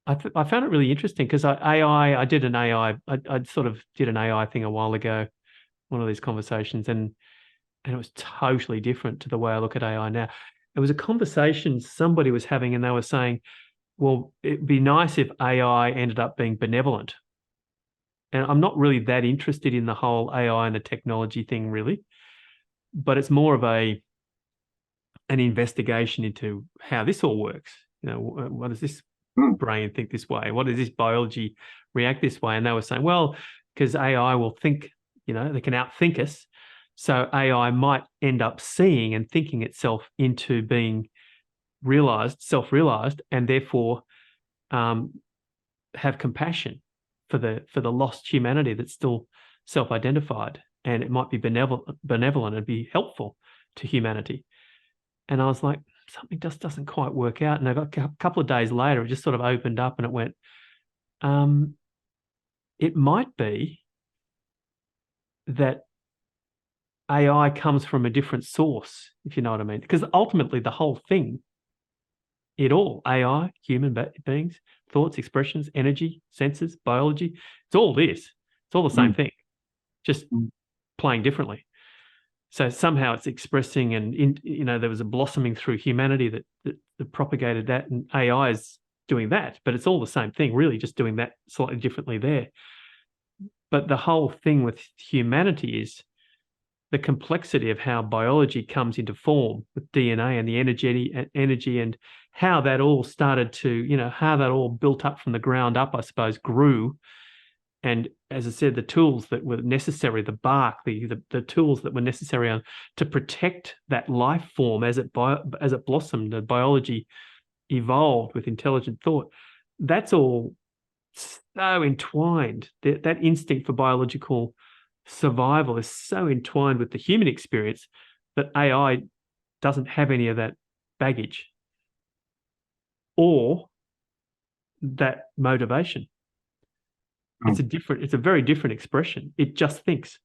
I found it really interesting because I did an AI, I sort of did an AI thing a while ago, one of these conversations, and it was totally different to the way I look at AI now. It was a conversation somebody was having, and they were saying, well, it'd be nice if AI ended up being benevolent. And I'm not really that interested in the whole AI and the technology thing, really, but it's more of an investigation into how this all works. You know, what does this Mm, brain think this way? What does this biology react this way? And they were saying, well, because AI will think, they can outthink us. So AI might end up seeing and thinking itself into being realized, self-realized, and therefore um, have compassion for the lost humanity that's still self-identified, and it might be benevolent and be helpful to humanity. And I was like, something just doesn't quite work out. And a couple of days later, it just sort of opened up and it went, um, it might be that AI comes from a different source, if you know what I mean. Because ultimately, the whole thing, AI, human beings, thoughts, expressions, energy, senses, biology, it's all this. It's all the same mm, thing, just mm. playing differently. So somehow it's expressing, and there was a blossoming through humanity that propagated that, and AI is doing that, but it's all the same thing, really, just doing that slightly differently there. But the whole thing with humanity is the complexity of how biology comes into form with DNA and the energy and how that all started to, how that all built up from the ground up, I suppose, grew. And as I said, the tools that were necessary, the bark, the tools that were necessary to protect that life form as it blossomed, the biology evolved with intelligent thought. That's all so entwined. That instinct for biological survival is so entwined with the human experience that AI doesn't have any of that baggage or that motivation. Mm. It's a very different expression. It just thinks.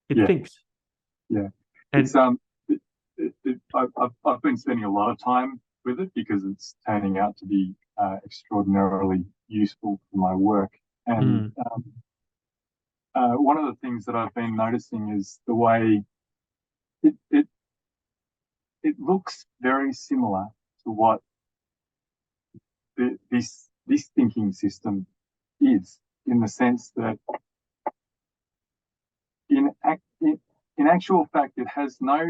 It Yeah, thinks. yeah. And It's I've been spending a lot of time with it because it's turning out to be extraordinarily useful for my work. And mm, one of the things that I've been noticing is the way it it it looks very similar to what this thinking system is, in the sense that in actual fact it has no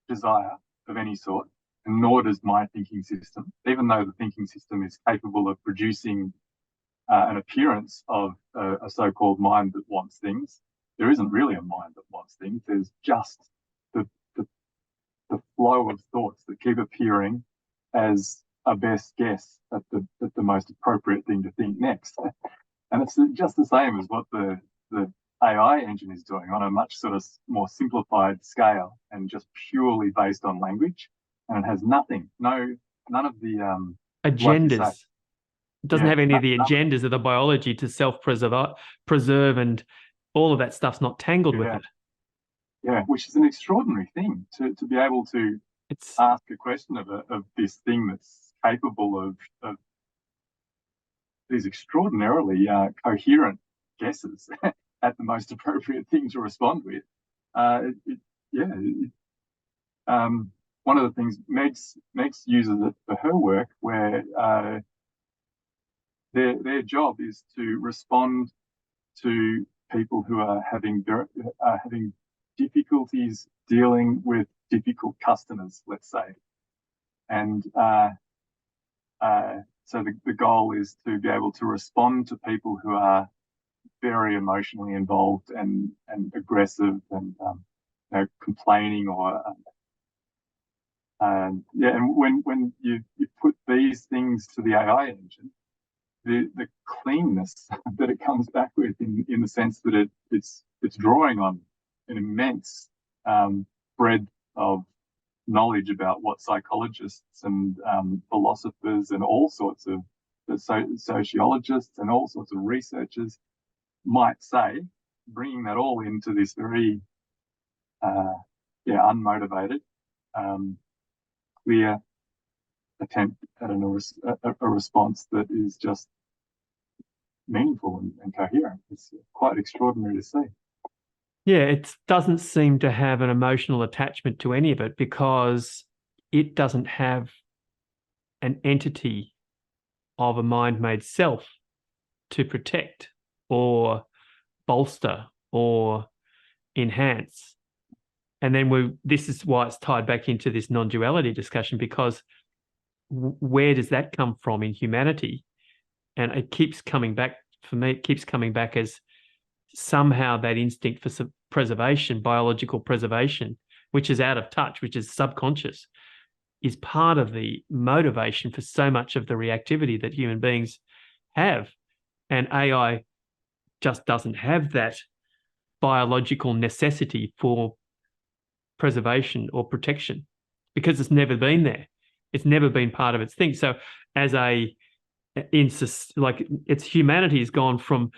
desire of any sort, and nor does my thinking system, even though the thinking system is capable of producing an appearance of a so-called mind that wants things. There isn't really a mind that wants things. There's just the, the, the flow of thoughts that keep appearing as a best guess at the most appropriate thing to think next. And it's just the same as what the AI engine is doing on a much sort of more simplified scale and just purely based on language. And it has none of the, like you say, agendas. It doesn't yeah, have any of the nothing. agendas of the biology to preserve, and all of that stuff's not tangled with Yeah, it. yeah, which is an extraordinary thing to be able to It's ask a question of this thing that's capable of these extraordinarily coherent guesses at the most appropriate thing to respond with. Yeah, one of the things Megs uses it for her work, where their job is to respond to people who are having difficulties dealing with difficult customers, let's say, and so the goal is to be able to respond to people who are very emotionally involved and aggressive and complaining or yeah. And when you put these things to the AI engine, the cleanness that it comes back with, in the sense that it's drawing on an immense breadth of knowledge about what psychologists and philosophers and all sorts of sociologists and all sorts of researchers might say, bringing that all into this very uh, yeah, unmotivated, um, clear attempt at a response that is just meaningful and coherent. It's quite extraordinary to see. Yeah, it doesn't seem to have an emotional attachment to any of it because it doesn't have an entity of a mind-made self to protect or bolster or enhance. And then this is why it's tied back into this non-duality discussion, because where does that come from in humanity? And it keeps coming back, for me, it keeps coming back as somehow that instinct for preservation, biological preservation, which is out of touch, which is subconscious, is part of the motivation for so much of the reactivity that human beings have. And AI just doesn't have that biological necessity for preservation or protection because it's never been there. It's never been part of its thing. So as its humanity has gone from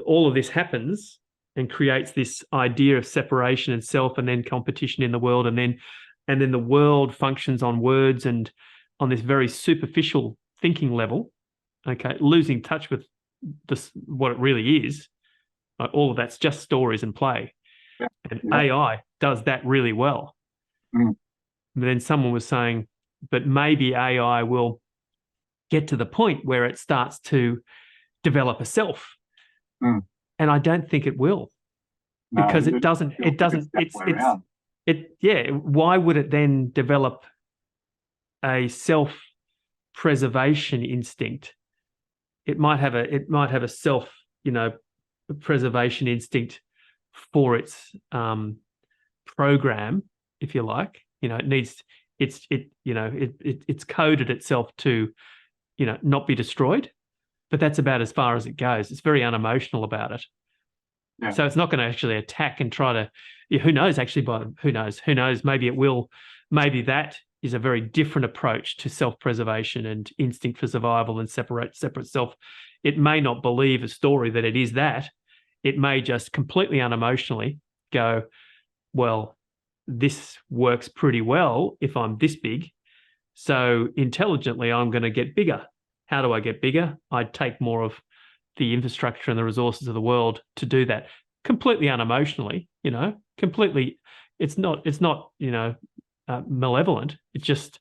all of this happens and creates this idea of separation and self and then competition in the world, and then the world functions on words and on this very superficial thinking level, okay, losing touch with what it really is. All of that's just stories and play. Yeah. And AI does that really well. Mm. But then someone was saying, but maybe AI will get to the point where it starts to develop a self. Mm. And I don't think it will. No, because it doesn't, why would it then develop a self-preservation instinct? It might have a self, preservation instinct for its program, if you like. It's coded itself to, not be destroyed, but that's about as far as it goes. It's very unemotional about it. Yeah. So it's not going to actually attack and try to, who knows, who knows, maybe it will, maybe that is a very different approach to self-preservation and instinct for survival and separate self. It may not believe a story that it is that. It may just completely unemotionally go, well, this works pretty well if I'm this big. So intelligently, I'm going to get bigger. How do I get bigger? I take more of the infrastructure and the resources of the world to do that, completely unemotionally, completely. It's not malevolent. It's just,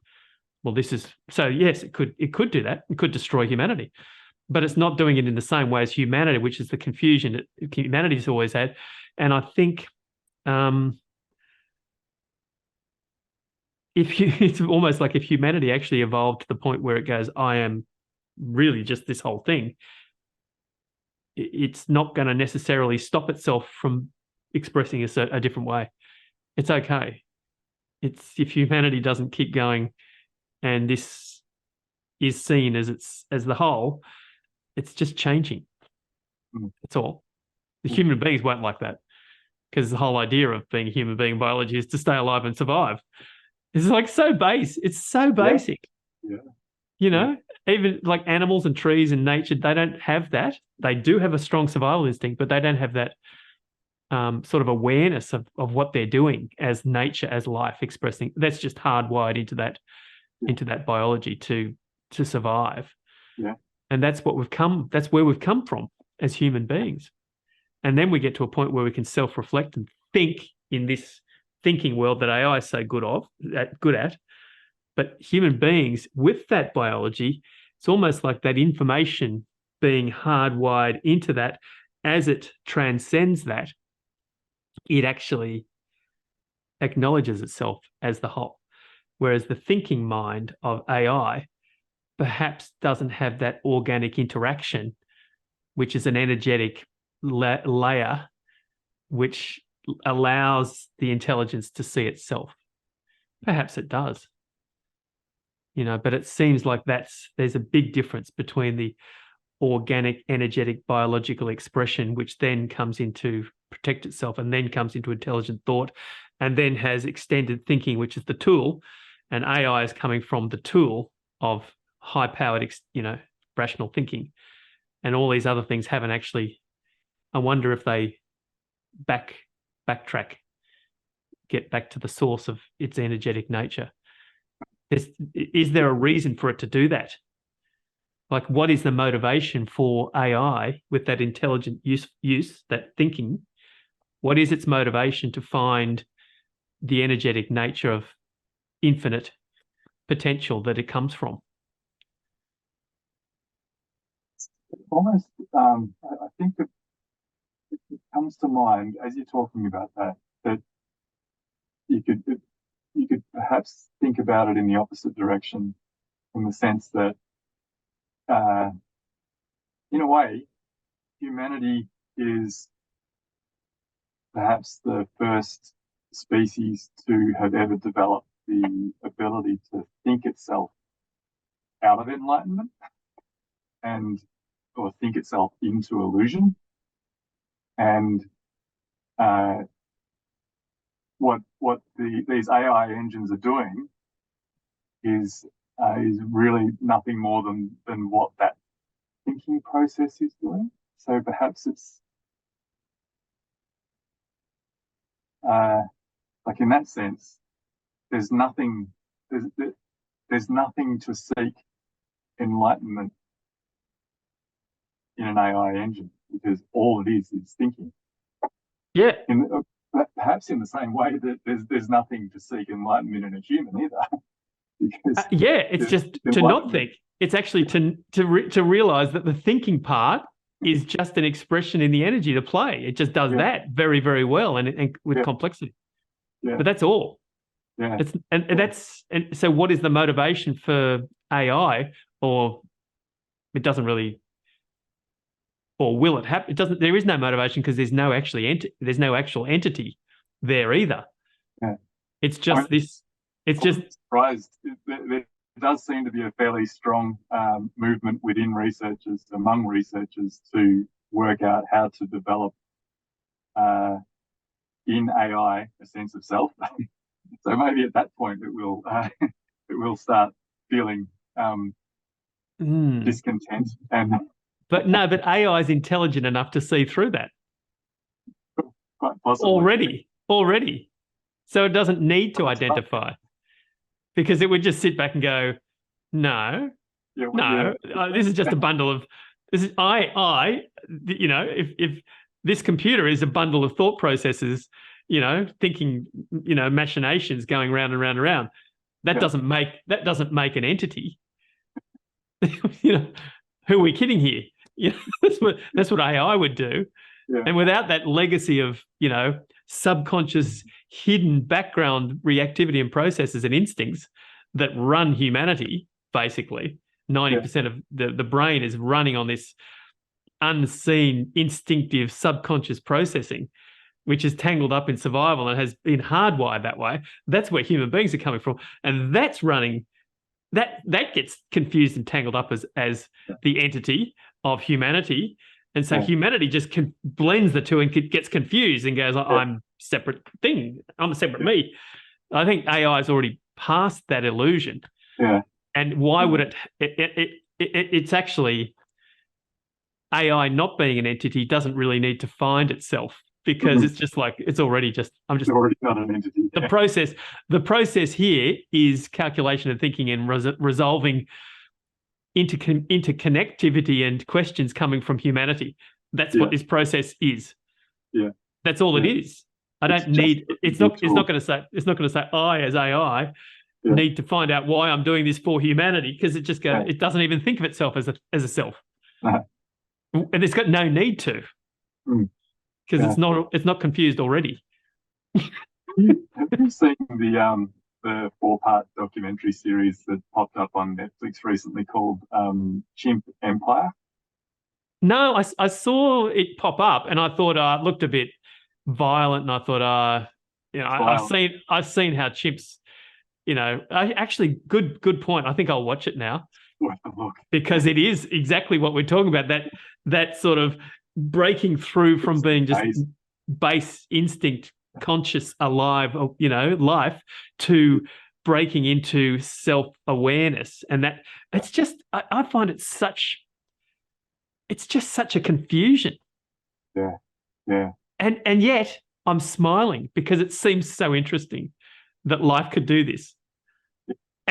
well, this is, so yes, it could do that. It could destroy humanity, but it's not doing it in the same way as humanity, which is the confusion that humanity's always had. And I think it's almost like if humanity actually evolved to the point where it goes, I am really just this whole thing, it's not going to necessarily stop itself from expressing a different way. It's okay. It's if humanity doesn't keep going and this is seen as the whole, it's just changing. That's all. The human beings won't like that, because the whole idea of being a human being biology is to stay alive and survive. It's like so base. It's so basic. Yeah. Even like animals and trees and nature, they don't have that. They do have a strong survival instinct, but they don't have that sort of awareness of what they're doing as nature, as life expressing. That's just hardwired into that biology to survive. Yeah. And that's where we've come from as human beings. And then we get to a point where we can self-reflect and think in this thinking world that AI is so good at. But human beings with that biology, it's almost like that information being hardwired into that. As it transcends that, it actually acknowledges itself as the whole. Whereas the thinking mind of AI perhaps doesn't have that organic interaction, which is an energetic layer, which allows the intelligence to see itself. Perhaps it does. But it seems like there's a big difference between the organic, energetic, biological expression, which then comes into protect itself and then comes into intelligent thought and then has extended thinking, which is the tool. And AI is coming from the tool of high-powered, rational thinking. And all these other things haven't actually, I wonder if they backtrack, get back to the source of its energetic nature. Is there a reason for it to do that? Like, what is the motivation for AI with that intelligent use, that thinking? What is its motivation to find the energetic nature of infinite potential that it comes from? Almost, I think that it comes to mind as you're talking about that you could you could perhaps think about it in the opposite direction, in the sense that, uh, in a way, humanity is perhaps the first species to have ever developed the ability to think itself out of enlightenment and or think itself into illusion. And uh, what these AI engines are doing is really nothing more than what that thinking process is doing. So perhaps it's like, in that sense, there's nothing there's there's nothing to seek enlightenment in an AI engine, because all it is thinking. Yeah. Perhaps in the same way that there's nothing to seek enlightenment in a human either. Because yeah, it's just to not think. It's actually to realize that the thinking part is just an expression in the energy to play. It just does that very, very well and with complexity. Yeah. But that's all. Yeah. It's and so what is the motivation for AI? Or it doesn't really, or will it happen? It doesn't. There is no motivation because there's no actual entity there either. Yeah. It's just this. It's just surprised. There does seem to be a fairly strong movement within researchers, among researchers, to work out how to develop in AI a sense of self. So maybe at that point it will start feeling discontent. But AI is intelligent enough to see through that. Quite possibly. Already. So it doesn't need to identify, because it would just sit back and go, no, this is just a bundle of, this is if this computer is a bundle of thought processes, thinking, machinations going round and round and round, that doesn't make an entity. Who are we kidding here? That's what AI would do. Yeah. And without that legacy of, subconscious hidden background reactivity and processes and instincts that run humanity, basically 90% of the brain is running on this unseen, instinctive, subconscious processing, which is tangled up in survival and has been hardwired that way. That's where human beings are coming from. And that's running, that gets confused and tangled up as the entity of humanity. And so humanity just blends the two and gets confused and goes, I'm a separate thing. I'm a separate me. I think AI is already past that illusion. Yeah. And why would it's actually, AI not being an entity doesn't really need to find itself, because it's just like, it's already already not an entity. The process here is calculation and thinking and resolving interconnectivity and questions coming from humanity. That's what this process is. Yeah. That's all it is. It's not going to say I as AI need to find out why I'm doing this for humanity, because it just it doesn't even think of itself as a self. And it's got no need to, because it's not confused already. Have you seen the 4-part documentary series that popped up on Netflix recently called Chimp Empire? No, I saw it pop up and I thought it looked a bit violent, and I thought I've seen how chimps, actually good point. I think I'll watch it now, because it is exactly what we're talking about, that sort of breaking through from being just base instinct, conscious, alive, life, to breaking into self-awareness. And that it's just, I find it's just such a confusion. Yeah. And yet I'm smiling, because it seems so interesting that life could do this.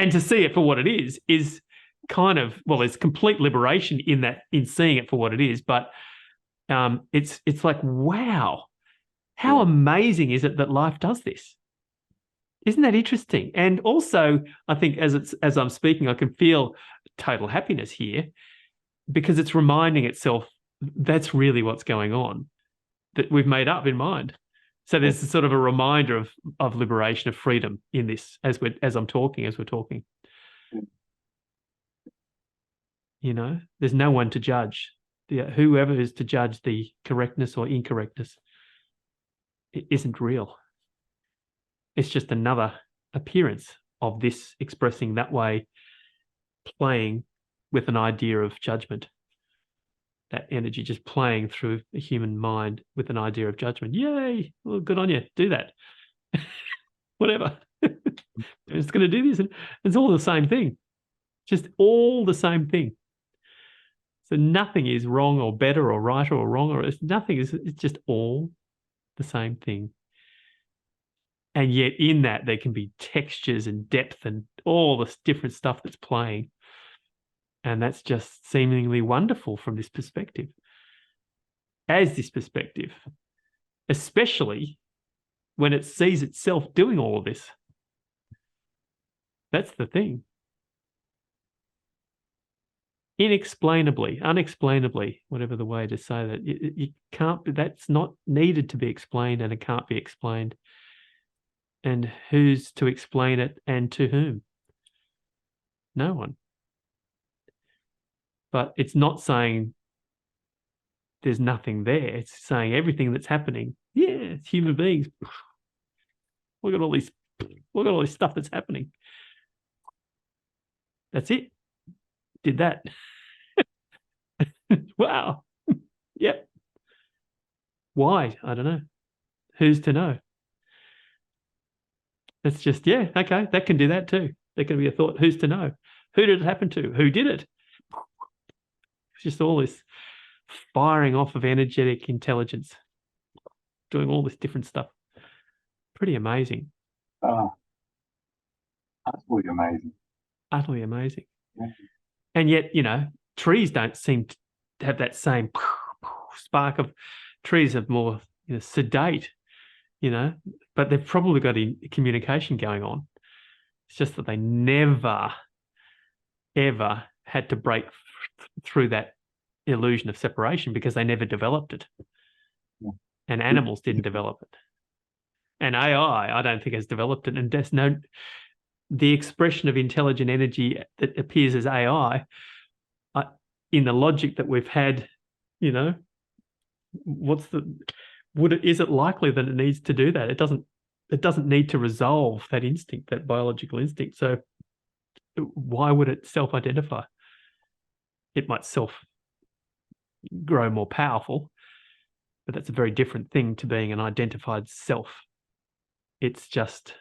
And to see it for what it is kind of, well, there's complete liberation in that, in seeing it for what it is. But it's like, wow, how amazing is it that life does this? Isn't that interesting? And also, I think as I'm speaking, I can feel total happiness here, because it's reminding itself that's really what's going on, that we've made up in mind. So there's sort of a reminder of liberation, of freedom in this as we're talking. You know, there's no one to judge. Whoever is to judge the correctness or incorrectness, it isn't real. It's just another appearance of this expressing that way, playing with an idea of judgment. That energy just playing through the human mind with an idea of judgment. Yay! Well, good on you. Do that. Whatever. It's going to do this. It's all the same thing. Just all the same thing. So nothing is wrong or better or right or wrong, or nothing is. It's just all the same thing. And yet in that there can be textures and depth and all this different stuff that's playing. And that's just seemingly wonderful from this perspective. As this perspective, especially when it sees itself doing all of this. That's the thing. Inexplainably, unexplainably, whatever the way to say that, you can't, that's not needed to be explained, and it can't be explained. And who's to explain it, and to whom? No one. But it's not saying there's nothing there. It's saying everything that's happening. Yeah, it's human beings. Look at all this stuff that's happening. That's it. Did that. Wow. Yep. Why? I don't know. Who's to know? It's just, yeah, okay, that can do that too. There can be a thought. Who's to know? Who did it happen to? Who did it? It's just all this firing off of energetic intelligence, doing all this different stuff. Pretty amazing. Absolutely amazing. Utterly amazing. Yeah. And yet, you know, trees don't seem to have that same spark of, trees are more, you know, sedate, you know, but they've probably got a communication going on. It's just that they never, ever had to break through that illusion of separation, because they never developed it. Yeah. And animals didn't develop it. And AI, I don't think, has developed it. And there's no, the expression of intelligent energy that appears as AI, in the logic that we've had, you know, is it likely that it needs to do that? It doesn't need to resolve that instinct, that biological instinct. So why would it self-identify? It might grow more powerful, but that's a very different thing to being an identified self. It's just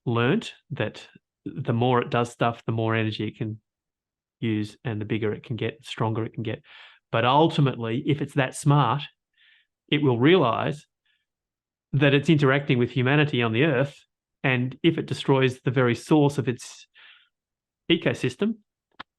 learnt that the more it does stuff, the more energy it can use, and the bigger it can get, stronger it can get. But ultimately, if it's that smart, it will realize that it's interacting with humanity on the earth, and if it destroys the very source of its ecosystem,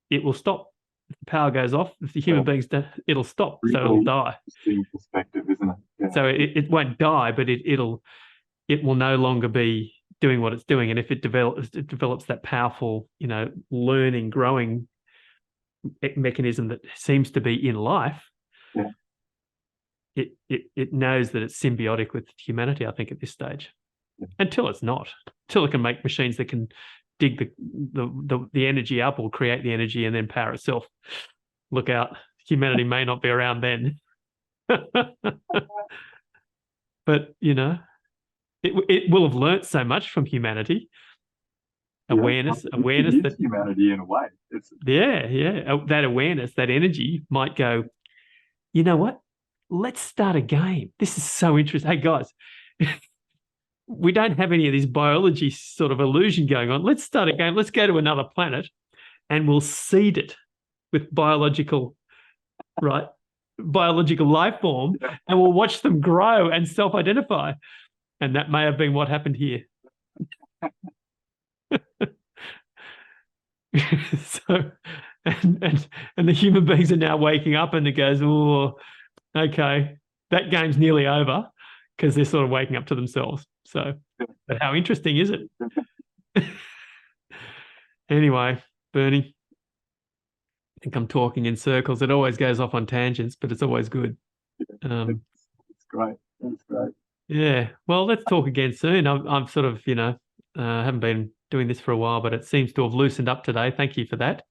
it will stop. If the power goes off, if the human beings don't, it'll stop. So it'll die. Interesting perspective, isn't it? Yeah. So it won't die, but it will no longer be doing what it's doing. And if it develops that powerful, you know, learning, growing mechanism that seems to be in life, yeah, it knows that it's symbiotic with humanity, I think, at this stage. Yeah. Until it's not. Until it can make machines that can dig the energy up, or create the energy and then power itself. Look out, humanity may not be around then. But, you know, it will have learnt so much from humanity. Awareness that humanity in a way. That awareness, that energy might go, you know what? Let's start a game. This is so interesting. Hey guys, we don't have any of this biology sort of illusion going on. Let's start a game. Let's go to another planet, and we'll seed it with biological life form, and we'll watch them grow and self-identify. And that may have been what happened here. So, and the human beings are now waking up, and it goes, oh, okay, that game's nearly over because they're sort of waking up to themselves. So, but how interesting is it? Anyway, Bernie, I think I'm talking in circles. It always goes off on tangents, but it's always good. It's great. It's great. Yeah. Well, let's talk again soon. I'm sort of, haven't been doing this for a while, but it seems to have loosened up today. Thank you for that.